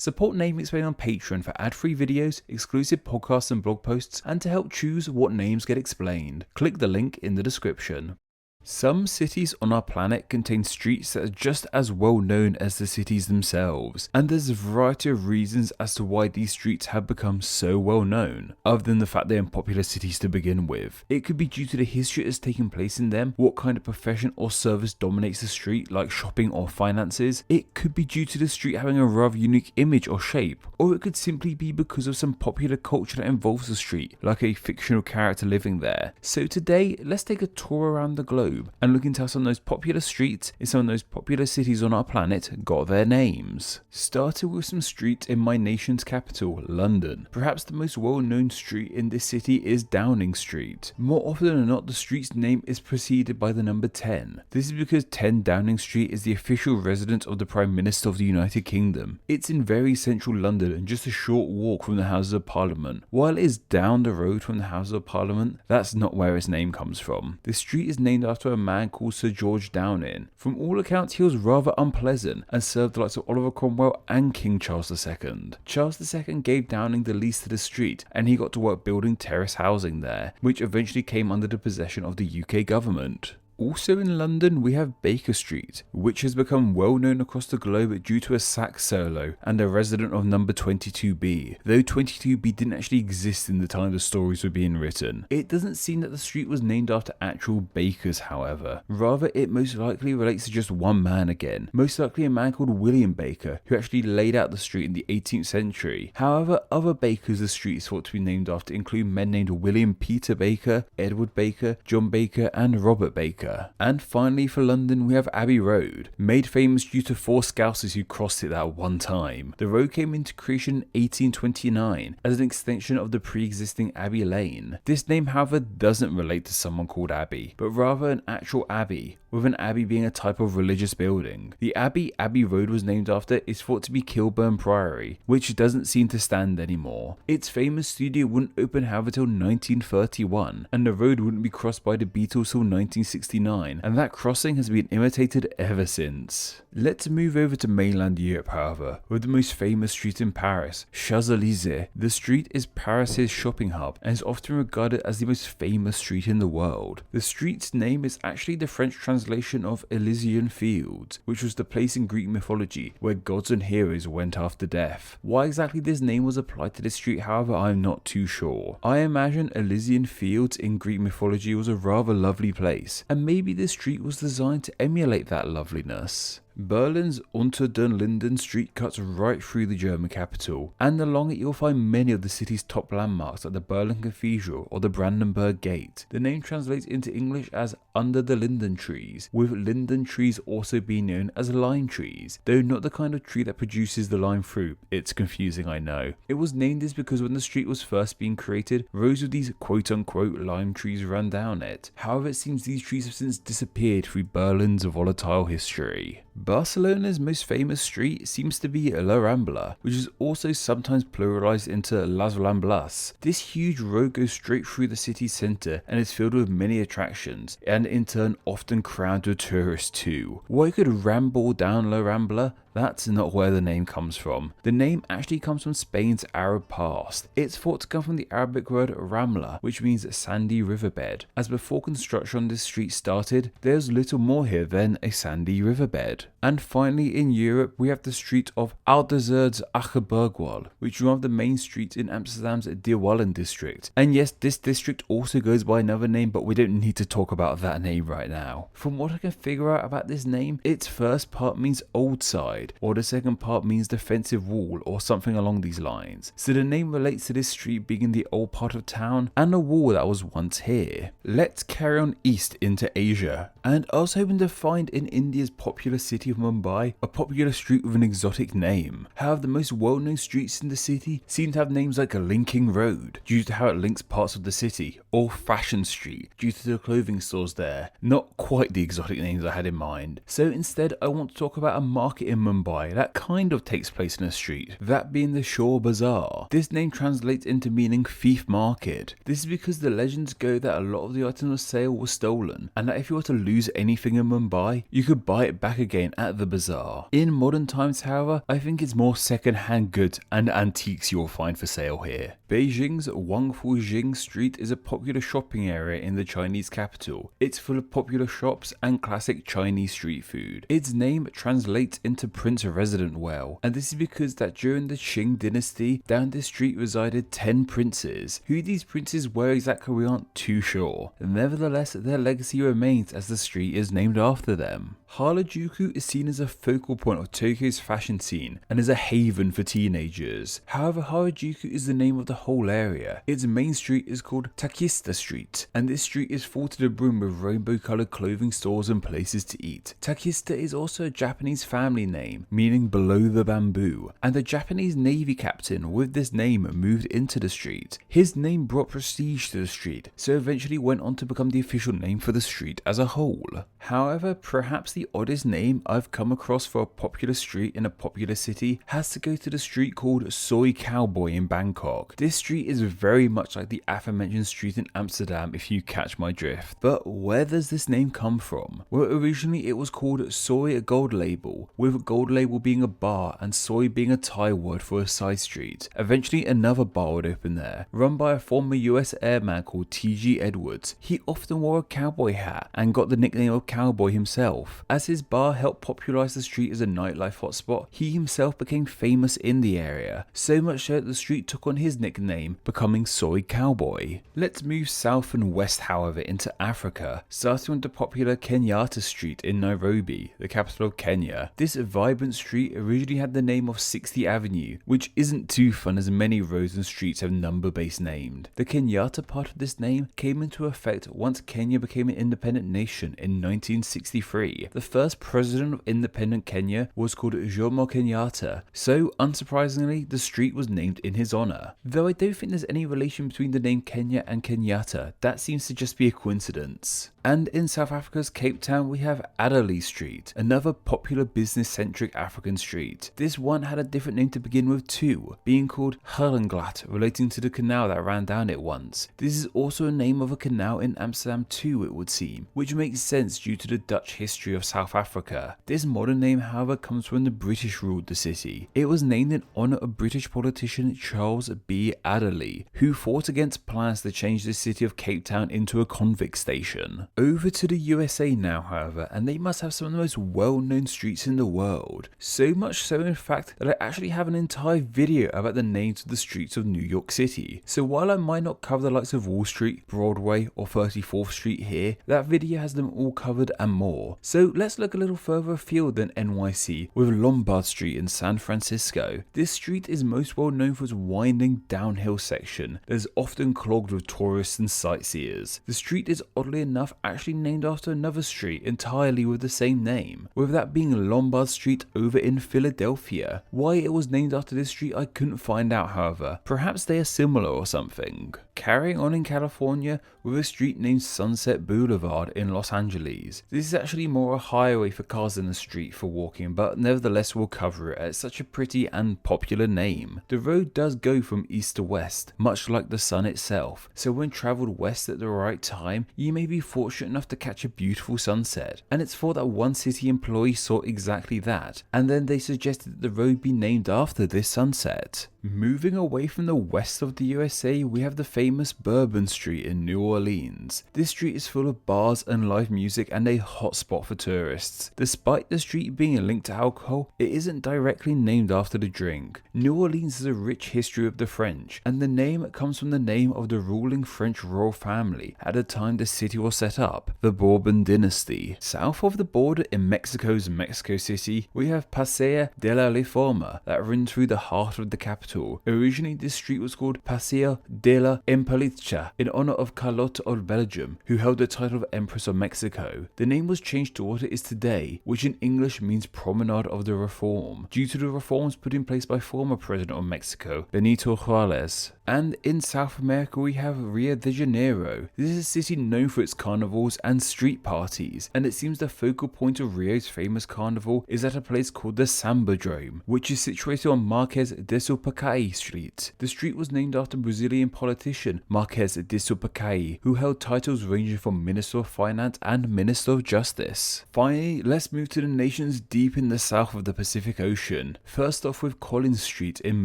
Support Name Explain on Patreon for ad-free videos, exclusive podcasts and blog posts, and to help choose what names get explained. Click the link in the description. Some cities on our planet contain streets that are just as well known as the cities themselves, and there's a variety of reasons as to why these streets have become so well known, other than the fact they're in popular cities to begin with. It could be due to the history that has taken place in them, what kind of profession or service dominates the street, like shopping or finances. It could be due to the street having a rather unique image or shape, or it could simply be because of some popular culture that involves the street, like a fictional character living there. So today, let's take a tour around the globe and look into how some of those popular streets in some of those popular cities on our planet got their names. Starting with some streets in my nation's capital, London. Perhaps the most well-known street in this city is Downing Street. More often than not, the street's name is preceded by the number 10. This is because 10 Downing Street is the official residence of the Prime Minister of the United Kingdom. It's in very central London and just a short walk from the Houses of Parliament. While it is down the road from the Houses of Parliament, that's not where its name comes from. The street is named after a man called Sir George Downing. From all accounts, he was rather unpleasant and served the likes of Oliver Cromwell and King Charles II. Charles II gave Downing the lease to the street, and he got to work building terrace housing there, which eventually came under the possession of the UK government. Also in London, we have Baker Street, which has become well known across the globe due to a sax solo and a resident of number 22B, though 22B didn't actually exist in the time the stories were being written. It doesn't seem that the street was named after actual bakers, however. Rather, it most likely relates to just one man again, most likely a man called William Baker, who actually laid out the street in the 18th century. However, other bakers the street is thought to be named after include men named William Peter Baker, Edward Baker, John Baker, and Robert Baker. And finally for London, we have Abbey Road, made famous due to 4 Scousers who crossed it that one time. The road came into creation in 1829 as an extension of the pre-existing Abbey Lane. This name, however, doesn't relate to someone called Abbey, but rather an actual abbey, with an abbey being a type of religious building. The abbey Abbey Road was named after is thought to be Kilburn Priory, which doesn't seem to stand anymore. Its famous studio wouldn't open however till 1931, and the road wouldn't be crossed by the Beatles till 1969. And that crossing has been imitated ever since. Let's move over to mainland Europe, however, with the most famous street in Paris, Champs-Élysées. The street is Paris's shopping hub and is often regarded as the most famous street in the world. The street's name is actually the French translation of Elysian Fields, which was the place in Greek mythology where gods and heroes went after death. Why exactly this name was applied to this street, however, I'm not too sure. I imagine Elysian Fields in Greek mythology was a rather lovely place, and maybe this street was designed to emulate that loveliness. Berlin's Unter den Linden street cuts right through the German capital, and along it you'll find many of the city's top landmarks like the Berlin Cathedral or the Brandenburg Gate. The name translates into English as Under the Linden Trees, with linden trees also being known as lime trees, though not the kind of tree that produces the lime fruit. It's confusing, I know. It was named this because when the street was first being created, rows of these quote-unquote lime trees ran down it. However, it seems these trees have since disappeared through Berlin's volatile history. Barcelona's most famous street seems to be La Rambla, which is also sometimes pluralized into Las Ramblas. This huge road goes straight through the city centre and is filled with many attractions, and in turn often crowded with tourists too. Why could ramble down La Rambla? That's not where the name comes from. The name actually comes from Spain's Arab past. It's thought to come from the Arabic word Ramla, which means sandy riverbed, as before construction on this street started, there's little more here than a sandy riverbed. And finally in Europe, we have the street of Oud-Derzerds Achterbergwal, which is one of the main streets in Amsterdam's De Wallen district. And yes, this district also goes by another name, but we don't need to talk about that name right now. From what I can figure out about this name, its first part means old side, or the second part means defensive wall or something along these lines. So the name relates to this street being in the old part of town and a wall that was once here. Let's carry on east into Asia, and I was hoping to find in India's popular city of Mumbai a popular street with an exotic name. However, the most well-known streets in the city seem to have names like Linking Road due to how it links parts of the city, or Fashion Street due to the clothing stores there. Not quite the exotic names I had in mind. So instead I want to talk about a market in Mumbai that kind of takes place in a street, that being the Shore Bazaar. This name translates into meaning thief market. This is because the legends go that a lot of the items on sale were stolen, and that if you were to lose anything in Mumbai, you could buy it back again at the bazaar. In modern times, however, I think it's more second-hand goods and antiques you'll find for sale here. Beijing's Wangfujing Street is a popular shopping area in the Chinese capital. It's full of popular shops and classic Chinese street food. Its name translates into Prince Resident well, and this is because that during the Qing dynasty, down this street resided 10 princes. Who these princes were exactly we aren't too sure. Nevertheless, their legacy remains as the street is named after them. Harajuku is seen as a focal point of Tokyo's fashion scene and is a haven for teenagers. However, Harajuku is the name of the whole area. Its main street is called Takista Street, and this street is full to the brim with rainbow-colored clothing stores and places to eat. Takista is also a Japanese family name, meaning below the bamboo, and a Japanese Navy captain with this name moved into the street. His name brought prestige to the street, so eventually went on to become the official name for the street as a whole. However, perhaps the oddest name I've come across for a popular street in a popular city has to go to the street called Soy COWBOY in Bangkok. This street is very much like the aforementioned street in Amsterdam if you catch my drift. But where does this name come from? Well, originally it was called Soy Gold Label, with Gold Label being a bar and soy being a Thai word for a side street. Eventually another bar would open there, run by a former US airman called T.G. Edwards. He often wore a cowboy hat and got the nickname of Cowboy himself. As his bar helped popularize the street as a nightlife hotspot, he himself became famous in the area, so much so that the street took on his nickname, becoming Soy COWBOY. Let's move south and west, however, into Africa, starting with the popular Kenyatta Street in Nairobi, the capital of Kenya. This vibrant street originally had the name of 60th Avenue, which isn't too fun as many roads and streets have number-based named. The Kenyatta part of this name came into effect once Kenya became an independent nation in 1963. The first president of independent Kenya was called Jomo Kenyatta, so unsurprisingly the street was named in his honour. Though I don't think there's any relation between the name Kenya and Kenyatta, that seems to just be a coincidence. And in South Africa's Cape Town we have Adderley Street, another popular business-centric African street. This one had a different name to begin with too, being called Herlinglat, relating to the canal that ran down it once. This is also a name of a canal in Amsterdam too, it would seem, which makes sense due to the Dutch history of South Africa. This modern name, however, comes from when the British ruled the city. It was named in honour of British politician Charles B. Adderley, who fought against plans to change the city of Cape Town into a convict station. Over to the USA now, however, and they must have some of the most well-known streets in the world. So much so, in fact, that I actually have an entire video about the names of the streets of New York City. So while I might not cover the likes of Wall Street, Broadway, or 34th Street here, that video has them all covered and more. So let's look a little further afield than NYC with Lombard Street in San Francisco. This street is most well known for its winding downhill section that is often clogged with tourists and sightseers. The street is oddly enough actually named after another street entirely with the same name, with that being Lombard Street over in Philadelphia. Why it was named after this street I couldn't find out, however. Perhaps they are similar or something. Carrying on in California with a street named Sunset Boulevard in Los Angeles. This is actually more a highway for cars than a street for walking, but nevertheless we'll cover it as such a pretty and popular name. The road does go from east to west, much like the sun itself, so when travelled west at the right time, you may be fortunate enough to catch a beautiful sunset. And it's thought that one city employee saw exactly that, and then they suggested that the road be named after this sunset. Moving away from the west of the USA, we have the famous Bourbon Street in New Orleans. This street is full of bars and live music and a hotspot for tourists. Despite the street being linked to alcohol, it isn't directly named after the drink. New Orleans has a rich history of the French, and the name comes from the name of the ruling French royal family at the time the city was set up, the Bourbon dynasty. South of the border in Mexico's Mexico City, we have Paseo de la Reforma that runs through the heart of the capital. Originally, this street was called Paseo de la Empalicha in honor of Carlotta of Belgium, who held the title of Empress of Mexico. The name was changed to what it is today, which in English means Promenade of the Reform, due to the reforms put in place by former President of Mexico, Benito Juarez. And in South America we have Rio de Janeiro. This is a city known for its carnivals and street parties, and it seems the focal point of Rio's famous carnival is at a place called the Sambadrome, which is situated on Marques de Sapucaí Street. The street was named after Brazilian politician Marques de Sapucaí, who held titles ranging from Minister of Finance and Minister of Justice. Finally, let's move to the nations deep in the south of the Pacific Ocean. First off with Collins Street in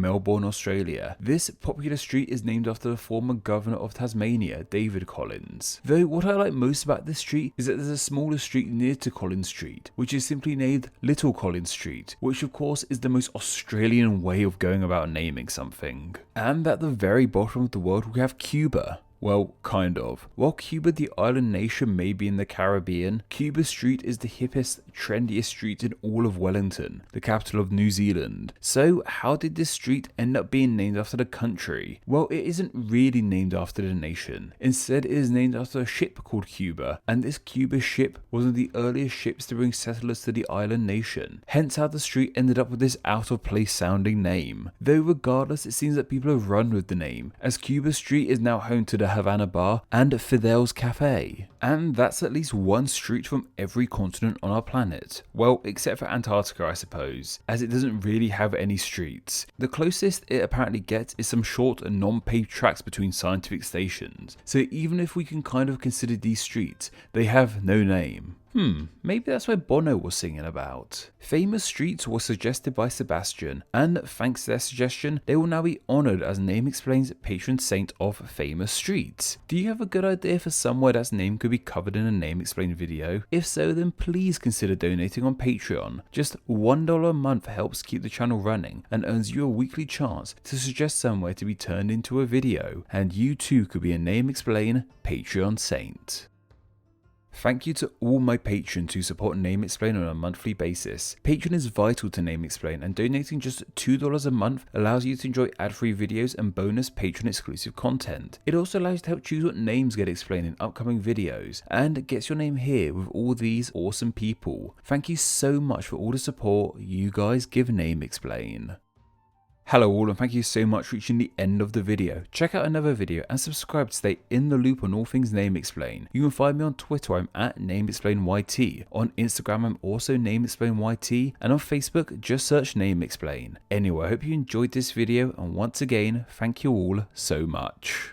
Melbourne, Australia. This popular street is named after the former governor of Tasmania, David Collins. Though what I like most about this street is that there's a smaller street near to Collins Street, which is simply named Little Collins Street, which of course is the most Australian way of going about naming something. And at the very bottom of the world we have Cuba. Well, kind of. While Cuba, the island nation, may be in the Caribbean, Cuba Street is the hippest, trendiest street in all of Wellington, the capital of New Zealand. So, how did this street end up being named after the country? Well, it isn't really named after the nation. Instead, it is named after a ship called Cuba, and this Cuba ship was one of the earliest ships to bring settlers to the island nation. Hence how the street ended up with this out-of-place sounding name. Though regardless, it seems that people have run with the name, as Cuba Street is now home to the Havana Bar and Fidel's Cafe. And that's at least one street from every continent on our planet. Well, except for Antarctica, I suppose, as it doesn't really have any streets. The closest it apparently gets is some short and non-paved tracks between scientific stations. So even if we can kind of consider these streets, they have no name. Maybe that's what Bono was singing about. Famous streets were suggested by Sebastian, and thanks to their suggestion, they will now be honoured as Name Explain's patron saint of famous streets. Do you have a good idea for somewhere that's name could be covered in a Name Explain video? If so, then please consider donating on Patreon. Just $1 a month helps keep the channel running and earns you a weekly chance to suggest somewhere to be turned into a video, and you too could be a Name Explain Patreon saint. Thank you to all my patrons who support Name Explain on a monthly basis. Patreon is vital to Name Explain, and donating just $2 a month allows you to enjoy ad-free videos and bonus Patreon exclusive content. It also allows you to help choose what names get explained in upcoming videos, and gets your name here with all these awesome people. Thank you so much for all the support you guys give Name Explain. Hello all, and thank you so much for reaching the end of the video. Check out another video and subscribe to stay in the loop on all things Name Explain. You can find me on Twitter, I'm at NameExplainYT. On Instagram, I'm also NameExplainYT, and on Facebook, just search Name Explain. Anyway, I hope you enjoyed this video, and once again, thank you all so much.